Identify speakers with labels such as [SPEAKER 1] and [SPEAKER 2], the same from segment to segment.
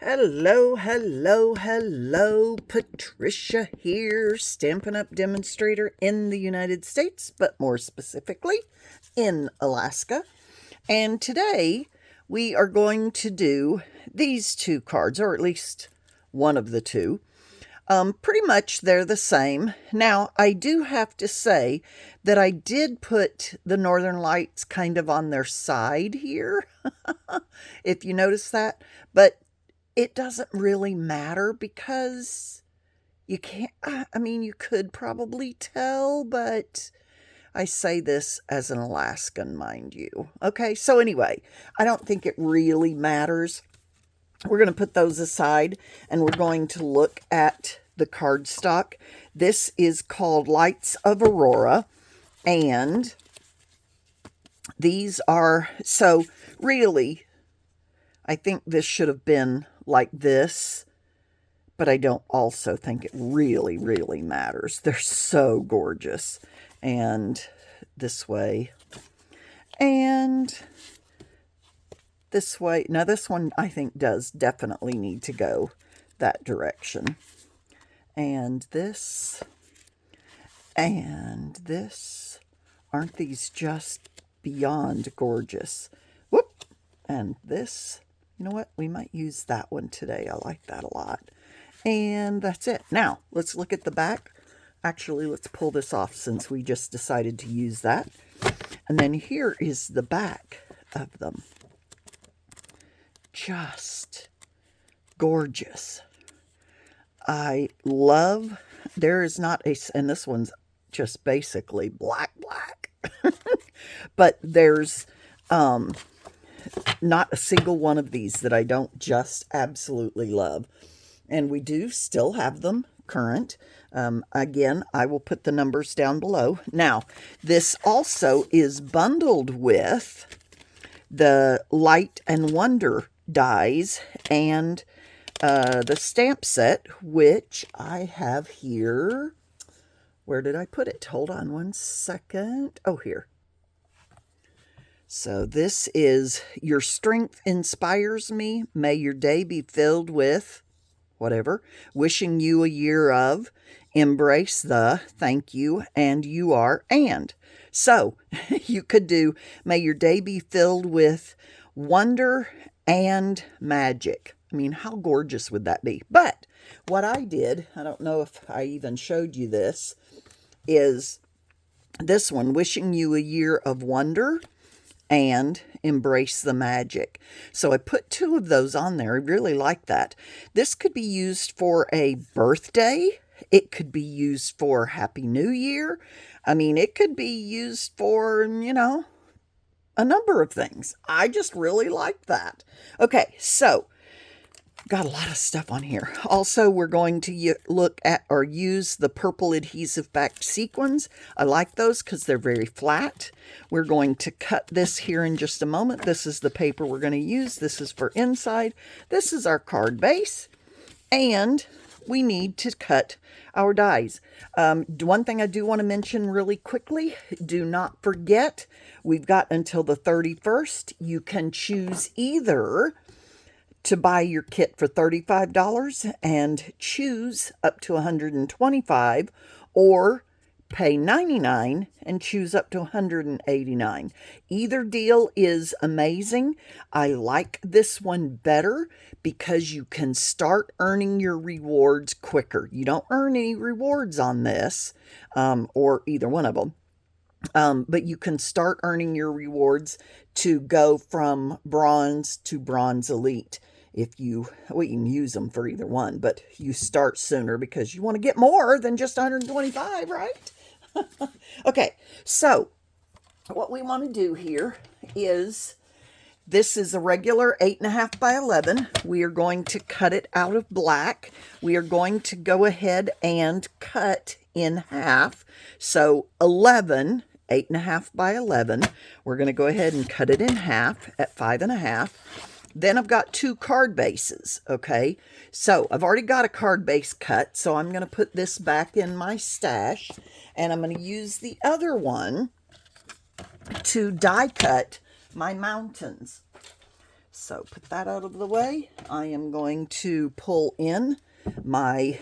[SPEAKER 1] Hello, hello, hello. Patricia here, Stampin' Up! Demonstrator in the United States, but more specifically in Alaska. And today we are going to do these two cards, or at least one of the two. Pretty much they're the same. Now, I do have to say that I did put the Northern Lights kind of on their side here, if you notice that. But it doesn't really matter because you can't, I mean, you could probably tell, but I say this as an Alaskan, mind you. Okay, so anyway, I don't think it really matters. We're going to put those aside and we're going to look at the cardstock. This is called Lights of Aurora, and these are, so really, I think this should have been like this, but I don't also think it really, really matters. They're so gorgeous. And this way, and this way. Now this one I think does definitely need to go that direction. And this, and this. Aren't these just beyond gorgeous? Whoop! And this. You know what? We might use that one today. I like that a lot. And that's it. Now, let's look at the back. Actually, let's pull this off since we just decided to use that. And then here is the back of them. Just gorgeous. I love, there is not a, and this one's just basically black. But there's, not a single one of these that I don't just absolutely love. And we do still have them current. Again, I will put the numbers down below. Now, this also is bundled with the Light and Wonder dies and the stamp set, which I have here. Where did I put it? Hold on one second. Oh, here. So this is Your Strength Inspires Me. May your day be filled with whatever. Wishing you a year of. Embrace the. Thank you. And you are. And. So you could do may your day be filled with wonder and magic. I mean, how gorgeous would that be? But what I did, I don't know if I even showed you this, is this one. Wishing you a year of wonder and embrace the magic. So I put two of those on there. I really like that. This could be used for a birthday. It could be used for Happy New Year. I mean, it could be used for, you know, a number of things. I just really like that. Okay, so got a lot of stuff on here. Also, we're going to look at or use the purple adhesive backed sequins. I like those because they're very flat. We're going to cut this here in just a moment. This is the paper we're going to use. This is for inside. This is our card base. And we need to cut our dies. One thing I do want to mention really quickly, do not forget, we've got until the 31st. You can choose either to buy your kit for $35 and choose up to $125, or pay $99 and choose up to $189. Either deal is amazing. I like this one better because you can start earning your rewards quicker. You don't earn any rewards on this, or either one of them. But you can start earning your rewards to go from bronze to bronze elite. If you, well, you can use them for either one, but you start sooner because you want to get more than just 125, right? Okay, so what we want to do here is, this is a regular 8.5 by 11. We are going to cut it out of black. We are going to go ahead and cut in half. So 11, 8.5 by 11. We're going to go ahead and cut it in half at 5.5. Then I've got two card bases, okay? So I've already got a card base cut, so I'm going to put this back in my stash, and I'm going to use the other one to die cut my mountains. So put that out of the way. I am going to pull in my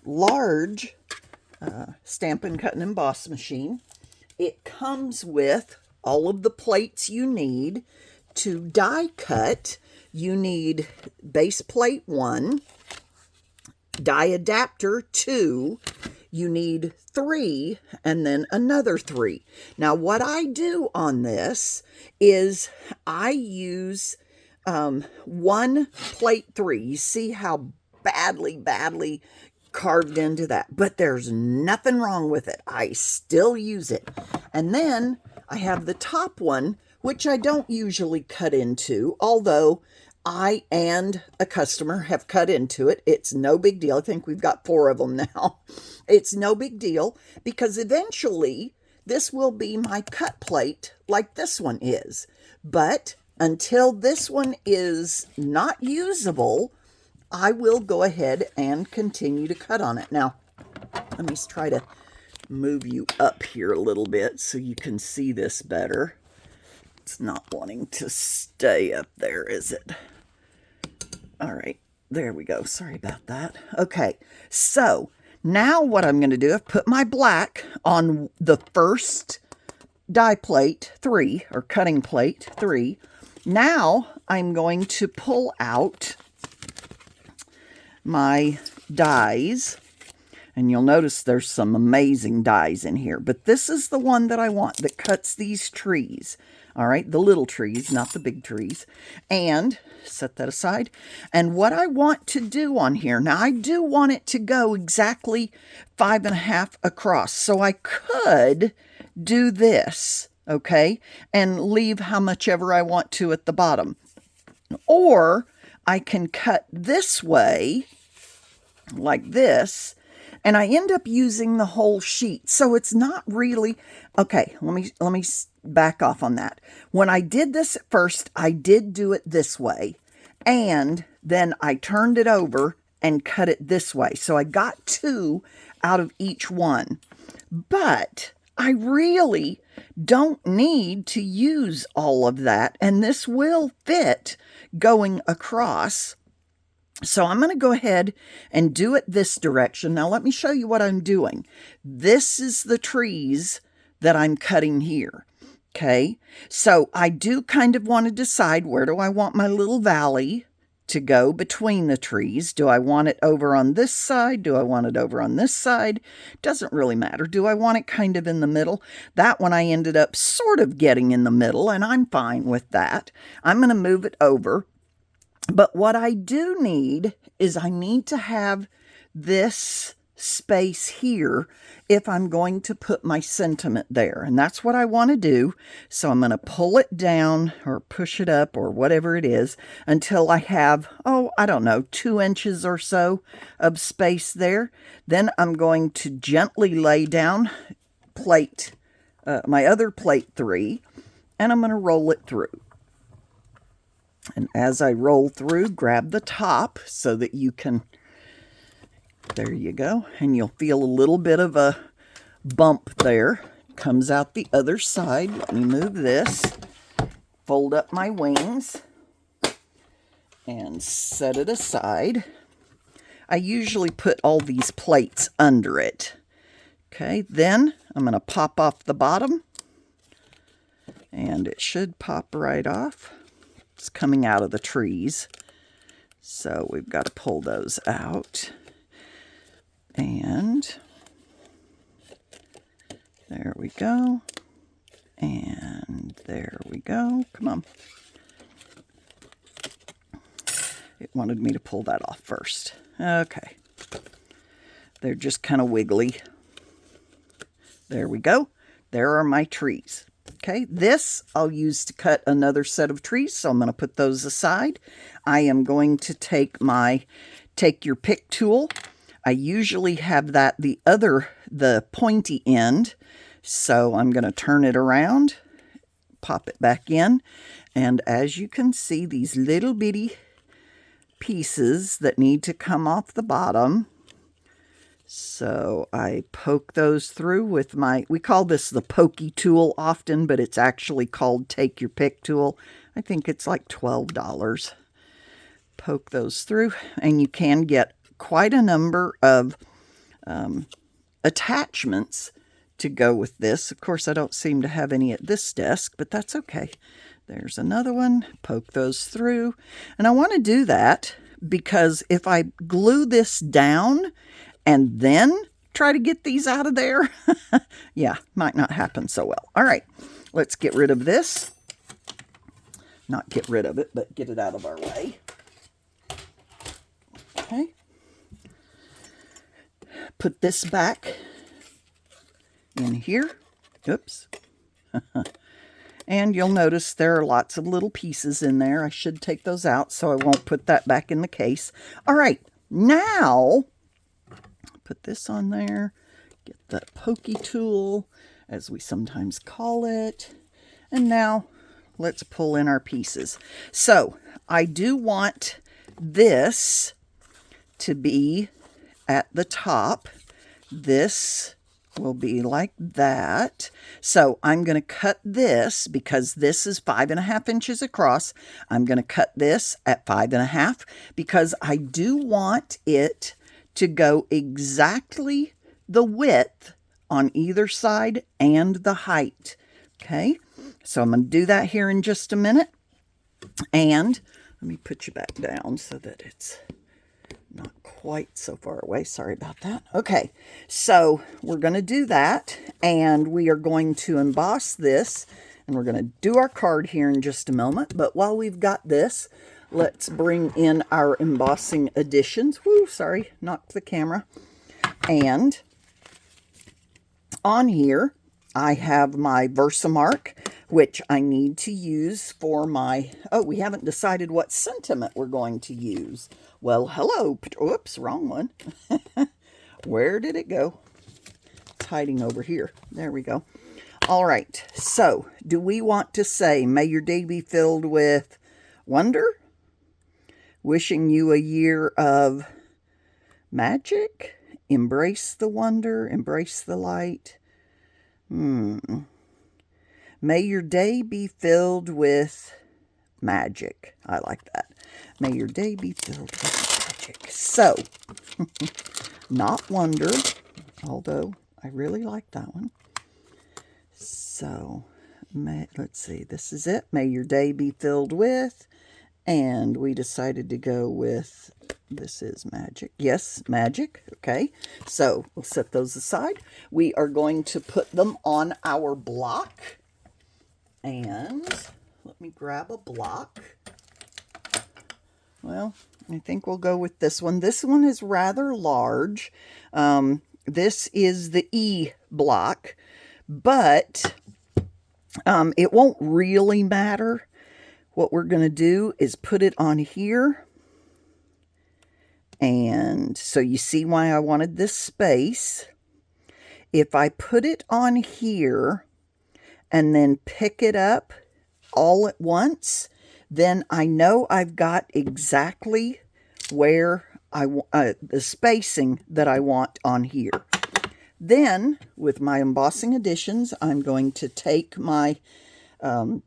[SPEAKER 1] large Stampin' Cut and Emboss machine. It comes with all of the plates you need to die cut. You need base plate 1, die adapter 2, you need 3, and then another 3. Now what I do on this is I use 1 plate 3. You see how badly carved into that, but there's nothing wrong with it. I still use it. And then I have the top one, which I don't usually cut into, although I and a customer have cut into it. It's no big deal. I think we've got 4 of them now. It's no big deal because eventually this will be my cut plate like this one is. But until this one is not usable, I will go ahead and continue to cut on it. Now, let me try to move you up here a little bit so you can see this better. It's not wanting to stay up there, is it? All right, there we go. Sorry about that. Okay, so now what I'm going to do, I've put my black on the first die plate 3, or cutting plate 3. Now I'm going to pull out my dies, and you'll notice there's some amazing dies in here, but this is the one that I want that cuts these trees. All right, the little trees, not the big trees. And set that aside. And what I want to do on here, now I do want it to go exactly 5.5 across. So I could do this, okay, and leave how much ever I want to at the bottom. Or I can cut this way, like this, and I end up using the whole sheet. So it's not really, okay, let me back off on that. When I did this at first, I did do it this way, and then I turned it over and cut it this way. So I got 2 out of each one. But I really don't need to use all of that, and this will fit going across. So I'm going to go ahead and do it this direction. Now let me show you what I'm doing. This is the trees that I'm cutting here. Okay, so I do kind of want to decide, where do I want my little valley to go between the trees? Do I want it over on this side? Do I want it over on this side? Doesn't really matter. Do I want it kind of in the middle? That one I ended up sort of getting in the middle, and I'm fine with that. I'm going to move it over. But what I do need is I need to have this space here if I'm going to put my sentiment there. And that's what I want to do. So I'm going to pull it down or push it up or whatever it is until I have, I don't know, 2 inches or so of space there. Then I'm going to gently lay down my other plate 3, and I'm going to roll it through. And as I roll through, grab the top so that you can, there you go, and you'll feel a little bit of a bump there. Comes out the other side. Let me move this, fold up my wings, and set it aside. I usually put all these plates under it. Okay, then I'm going to pop off the bottom, and it should pop right off. It's coming out of the trees, so we've got to pull those out. And there we go. And there we go. Come on. It wanted me to pull that off first. Okay. They're just kind of wiggly. There we go. There are my trees. Okay, this I'll use to cut another set of trees, so I'm going to put those aside. I am going to take your pick tool. I usually have that the pointy end, so I'm going to turn it around, pop it back in, and as you can see, these little bitty pieces that need to come off the bottom. So I poke those through with we call this the pokey tool often, but it's actually called take your pick tool. I think it's like $12. Poke those through, and you can get quite a number of attachments to go with this. Of course, I don't seem to have any at this desk, but that's okay. There's another one. Poke those through. And I want to do that because if I glue this down and then try to get these out of there, yeah, might not happen so well. All right, let's get rid of this. Not get rid of it, but get it out of our way. Okay. Put this back in here. Oops. And you'll notice there are lots of little pieces in there. I should take those out so I won't put that back in the case. All right, now put this on there. Get that pokey tool, as we sometimes call it. And now let's pull in our pieces. So I do want this to be at the top. This will be like that. So I'm going to cut this because this is 5.5 inches across. I'm going to cut this at 5.5 because I do want it to go exactly the width on either side and the height. Okay, so I'm going to do that here in just a minute. And let me put you back down so that it's not quite so far away. Sorry about that. Okay, so we're going to do that, and we are going to emboss this, and we're going to do our card here in just a moment. But while we've got this, let's bring in our embossing additions. Whoo, sorry, knocked the camera. And on here, I have my Versamark, which I need to use for my, oh, we haven't decided what sentiment we're going to use. Well, hello. Oops, wrong one. Where did it go? It's hiding over here. There we go. All right. So, do we want to say, may your day be filled with wonder? Wishing you a year of magic? Embrace the wonder. Embrace the light. May your day be filled with magic. I like that. May your day be filled with magic. So, not wonder, although I really like that one. So, let's see. This is it. May your day be filled with, and we decided to go with, this is magic. Yes, magic. Okay. So, we'll set those aside. We are going to put them on our block. And let me grab a block. Well, I think we'll go with this one. This one is rather large. This is the E block, but it won't really matter. What we're going to do is put it on here. And so you see why I wanted this space. If I put it on here and then pick it up all at once, then I know I've got exactly where I want the spacing that I want on here. Then, with my embossing additions, I'm going to take my, what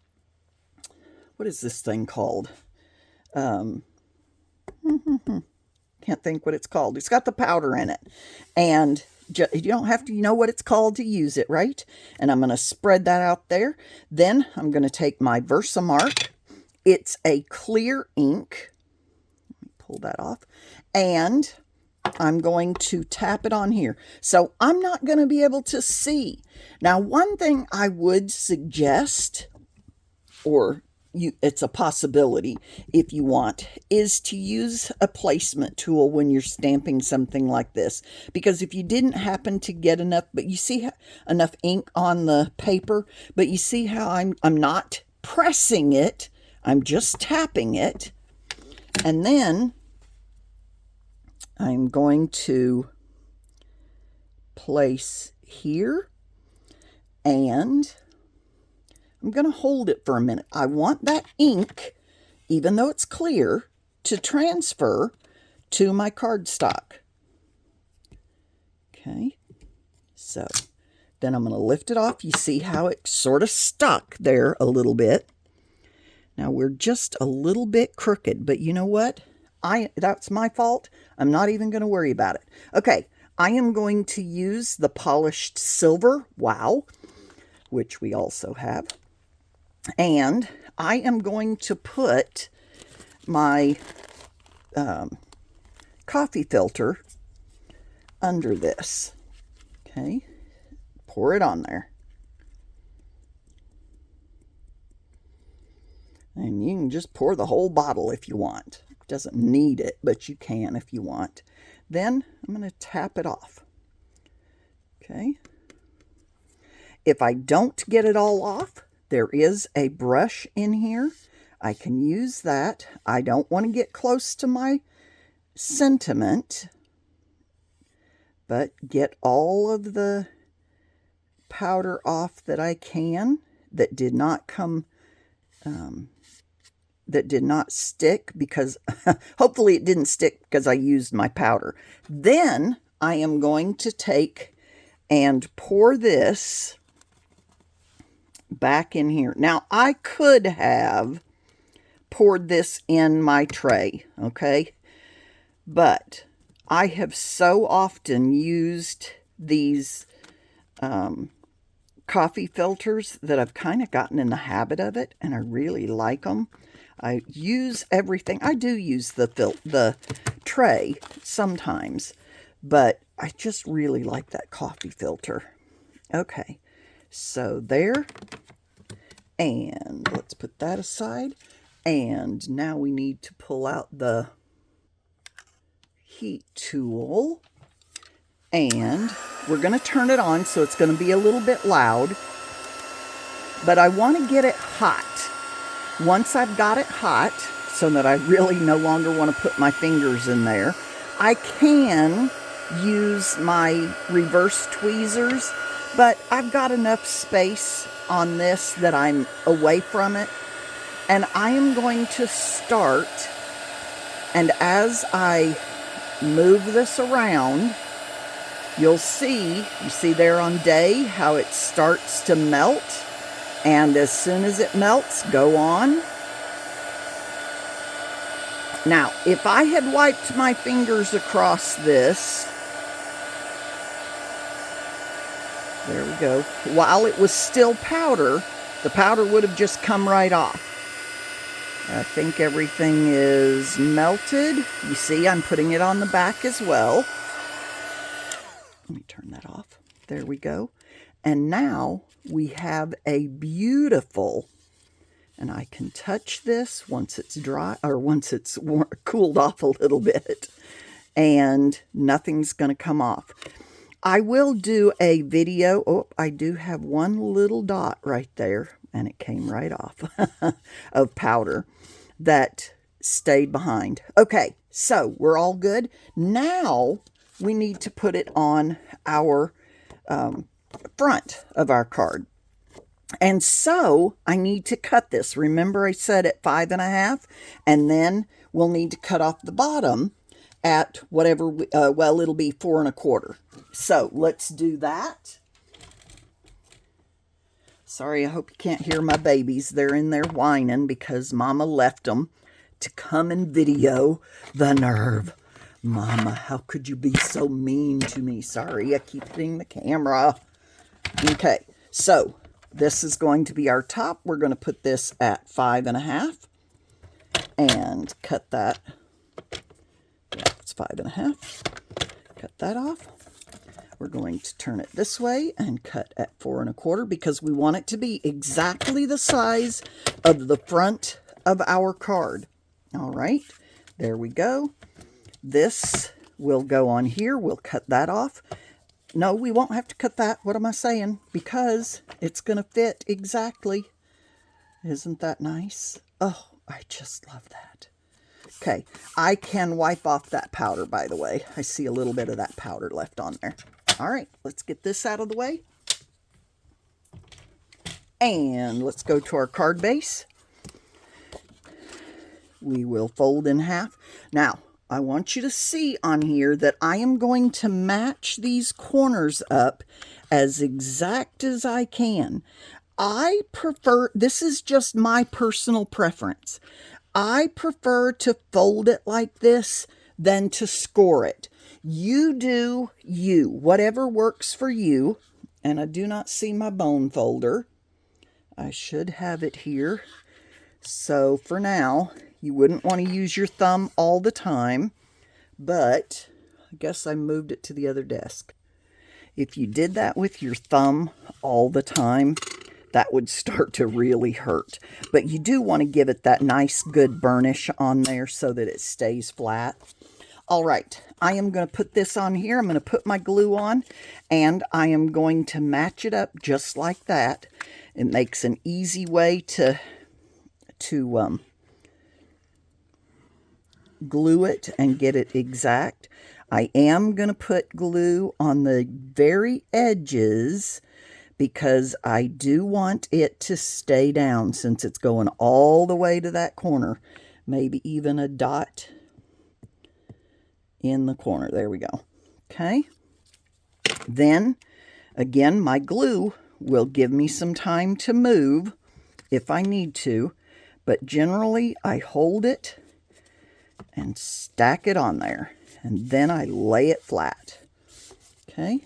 [SPEAKER 1] is this thing called? Can't think what it's called. It's got the powder in it. And you don't have to know what it's called to use it, right? And I'm going to spread that out there. Then I'm going to take my Versamark. It's a clear ink. Let me pull that off. And I'm going to tap it on here. So I'm not going to be able to see. Now, one thing I would suggest, or it's a possibility if you want, is to use a placement tool when you're stamping something like this. Because if you didn't happen to get enough, but you see enough ink on the paper, but you see how I'm not pressing it, I'm just tapping it. And then I'm going to place here, and I'm going to hold it for a minute. I want that ink, even though it's clear, to transfer to my cardstock. Okay, so then I'm going to lift it off. You see how it sort of stuck there a little bit. Now we're just a little bit crooked, but you know what? That's my fault. I'm not even going to worry about it. Okay, I am going to use the polished silver, Wow, which we also have. And I am going to put my coffee filter under this. Okay, pour it on there. And you can just pour the whole bottle if you want. It doesn't need it, but you can if you want. Then I'm going to tap it off. Okay. If I don't get it all off, there is a brush in here. I can use that. I don't want to get close to my sentiment, but get all of the powder off that I can that did not come that did not stick, because hopefully it didn't stick because I used my powder. Then I am going to take and pour this back in here. Now I could have poured this in my tray, okay? But I have so often used these coffee filters that I've kind of gotten in the habit of it, and I really like them. I use everything. I do use the tray sometimes, but I just really like that coffee filter. Okay, so there. And let's put that aside. And now we need to pull out the heat tool. And we're going to turn it on, so it's going to be a little bit loud. But I want to get it hot. Once I've got it hot, so that I really no longer want to put my fingers in there, I can use my reverse tweezers, but I've got enough space on this that I'm away from it. And I am going to start, and as I move this around, you see there on day how it starts to melt. And as soon as it melts, go on. Now, if I had wiped my fingers across this, there we go, while it was still powder, the powder would have just come right off. I think everything is melted. You see, I'm putting it on the back as well. Let me turn that off. There we go. And now we have a beautiful, and I can touch this once it's dry, or once it's cooled off a little bit, and nothing's going to come off. I will do a video. Oh, I do have one little dot right there, and it came right off, of powder that stayed behind. Okay, so we're all good. Now we need to put it on our front of our card. And so I need to cut this. Remember I said at 5.5, and then we'll need to cut off the bottom at whatever, well, it'll be 4 1/4. So let's do that. Sorry, I hope you can't hear my babies. They're in there whining because Mama left them to come and video. The nerve. Mama, how could you be so mean to me? Sorry, I keep hitting the camera. Okay, so this is going to be our top. We're going to put this at 5.5 and cut that. Yeah, it's 5.5. Cut that off. We're going to turn it this way and cut at 4 1/4 because we want it to be exactly the size of the front of our card. All right, there we go. This will go on here. We'll cut that off. No, we won't have to cut that. What am I saying? Because it's going to fit exactly. Isn't that nice? Oh, I just love that. Okay, I can wipe off that powder, by the way. I see a little bit of that powder left on there. All right, let's get this out of the way. And let's go to our card base. We will fold in half. Now, I want you to see on here that I am going to match these corners up as exact as I can. I prefer, this is just my personal preference. I prefer to fold it like this than to score it. You do you, whatever works for you. And I do not see my bone folder. I should have it here. So for now, you wouldn't want to use your thumb all the time, but I guess I moved it to the other desk. If you did that with your thumb all the time, that would start to really hurt. But you do want to give it that nice good burnish on there so that it stays flat. All right, I am going to put this on here. I'm going to put my glue on, and I am going to match it up just like that. It makes an easy way to glue it and get it exact. I am going to put glue on the very edges because I do want it to stay down since it's going all the way to that corner. Maybe even a dot in the corner. There we go. Okay. Then, again, my glue will give me some time to move if I need to, but generally I hold it and stack it on there, and then I lay it flat. Okay.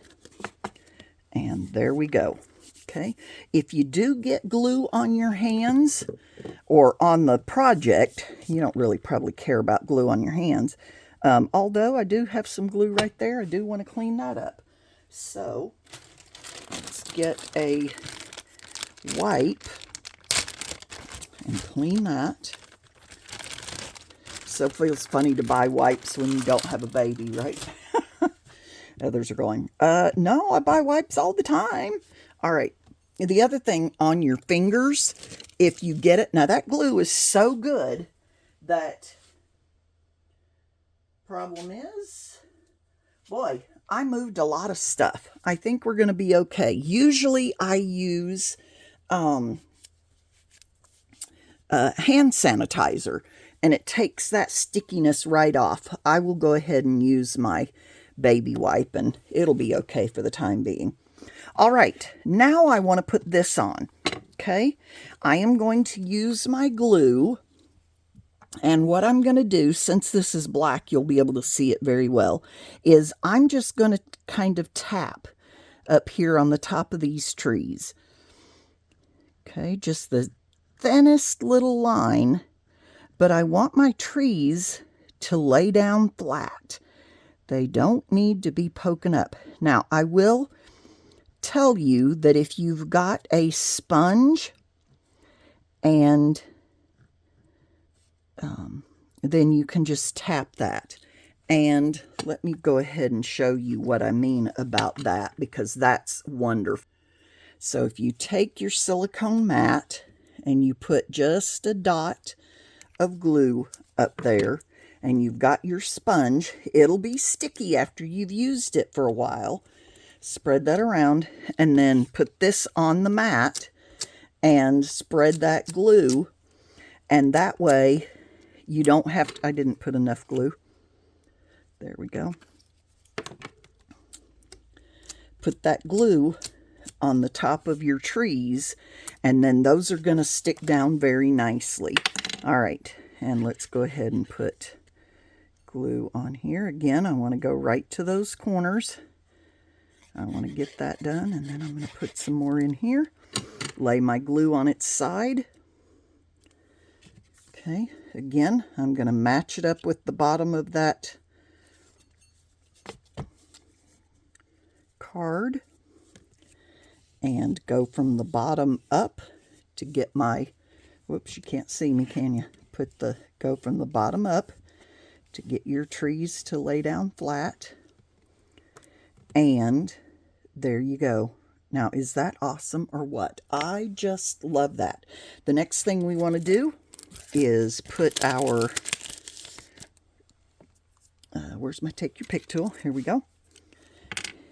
[SPEAKER 1] And there we go. Okay. If you do get glue on your hands or on the project, you don't really probably care about glue on your hands. Although I do have some glue right there. I do want to clean that up. So let's get a wipe and clean that. So it feels funny to buy wipes when you don't have a baby, right? Others are going, no, I buy wipes all the time. All right. The other thing on your fingers, if you get it, now that glue is so good that problem is, boy, I moved a lot of stuff. I think we're going to be okay. Usually I use hand sanitizer, and it takes that stickiness right off. I will go ahead and use my baby wipe, and it'll be okay for the time being. All right, now I want to put this on. Okay, I am going to use my glue, and what I'm going to do, since this is black, you'll be able to see it very well, is I'm just going to kind of tap up here on the top of these trees. Okay, just the thinnest little line, but I want my trees to lay down flat. They don't need to be poking up. Now, I will tell you that if you've got a sponge and then you can just tap that. And let me go ahead and show you what I mean about that, because that's wonderful. So if you take your silicone mat and you put just a dot of glue up there, and you've got your sponge, it'll be sticky after you've used it for a while. Spread that around, and then put this on the mat and spread that glue, and that way you don't have to, I didn't put enough glue. There we go. Put that glue on the top of your trees, and then those are going to stick down very nicely. All right, and let's go ahead and put glue on here. Again, I want to go right to those corners. I want to get that done, and then I'm going to put some more in here. Lay my glue on its side. Okay, again, I'm going to match it up with the bottom of that card and go from the bottom up to get my, whoops, you can't see me, can you? Go from the bottom up to get your trees to lay down flat. And there you go. Now, is that awesome or what? I just love that. The next thing we want to do is put our, where's my take your pick tool? Here we go.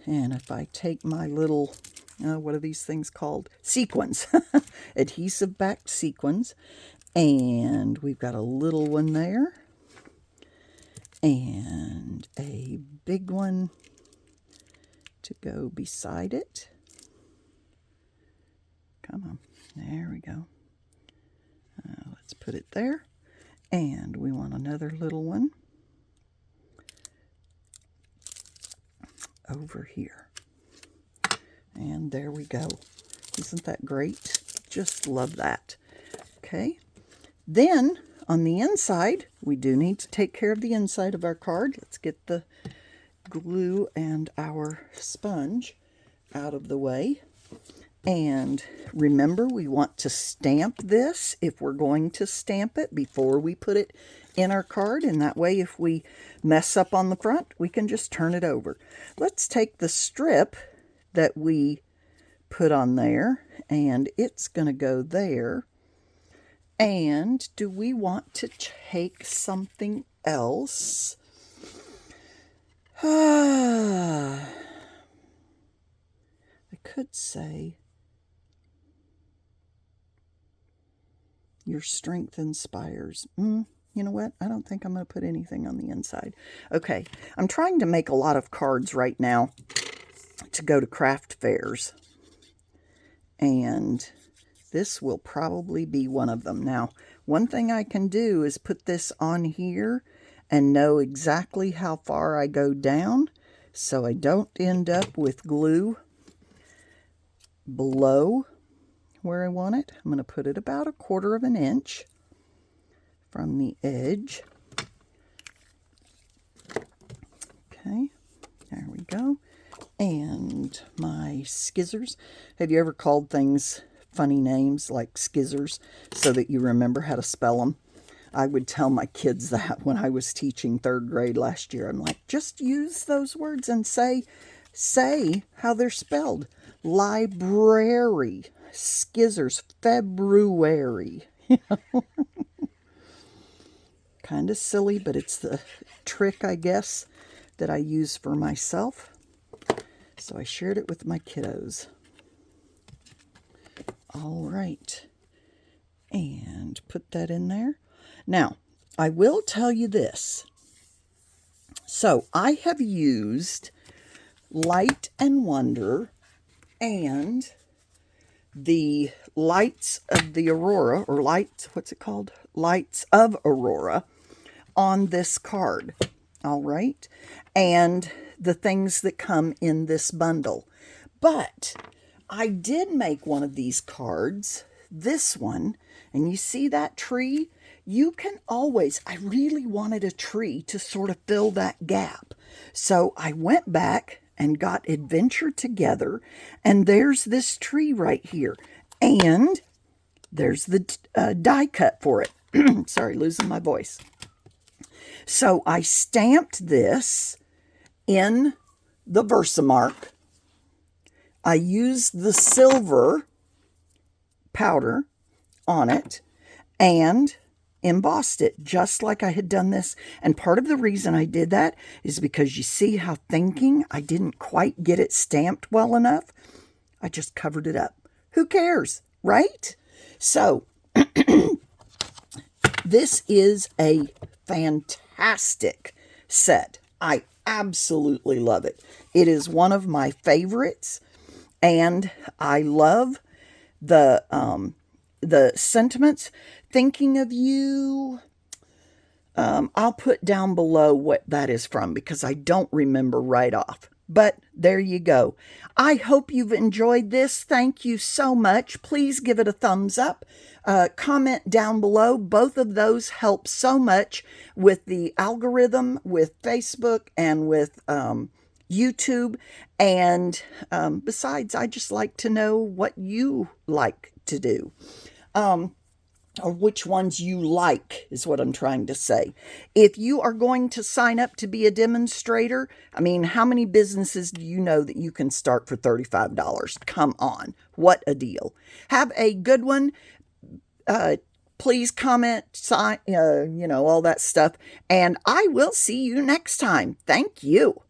[SPEAKER 1] And if I take my little, what are these things called? Sequins. Adhesive backed sequins. And we've got a little one there. And a big one to go beside it. Come on. There we go. Let's put it there. And we want another little one over here. And there we go. Isn't that great? Just love that. Okay. Then on the inside, we do need to take care of the inside of our card. Let's get the glue and our sponge out of the way. And remember, we want to stamp this if we're going to stamp it before we put it in our card. And that way, if we mess up on the front, we can just turn it over. Let's take the strip that we put on there, and it's going to go there. And do we want to take something else? I could say, your strength inspires. You know what? I don't think I'm going to put anything on the inside. Okay, I'm trying to make a lot of cards right now to go to craft fairs. And this will probably be one of them. Now, one thing I can do is put this on here and know exactly how far I go down so I don't end up with glue below where I want it. I'm going to put it about 1/4 of an inch from the edge. Okay, there we go. And my skizzers. Have you ever called things funny names like skizzers so that you remember how to spell them? I would tell my kids that when I was teaching 3rd grade last year. I'm like, just use those words and say how they're spelled. Library, skizzers, February. Kind of silly, but it's the trick, I guess, that I use for myself. So I shared it with my kiddos. All right. And put that in there. Now, I will tell you this. So I have used Light and Wonder and the Lights of the Aurora, or Lights, what's it called? Lights of Aurora on this card. All right. And the things that come in this bundle. But I did make one of these cards, this one, and you see that tree? You can always, I really wanted a tree to sort of fill that gap. So I went back and got Adventure Together, and there's this tree right here. And there's the die cut for it. Sorry, losing my voice. So I stamped this in the Versamark. I used the silver powder on it and embossed it just like I had done this. And part of the reason I did that is because you see how thinking I didn't quite get it stamped well enough. I just covered it up. Who cares, right? So this is a fantastic set. I absolutely love it. It is one of my favorites, and I love the sentiments. Thinking of you. I'll put down below what that is from because I don't remember right off. But there you go. I hope you've enjoyed this. Thank you so much. Please give it a thumbs up. Comment down below. Both of those help so much with the algorithm, with Facebook, and with YouTube. And besides, I just like to know what you like to do. Or which ones you like is what I'm trying to say. If you are going to sign up to be a demonstrator, I mean, how many businesses do you know that you can start for $35? Come on. What a deal. Have a good one. Please comment, sign, all that stuff. And I will see you next time. Thank you.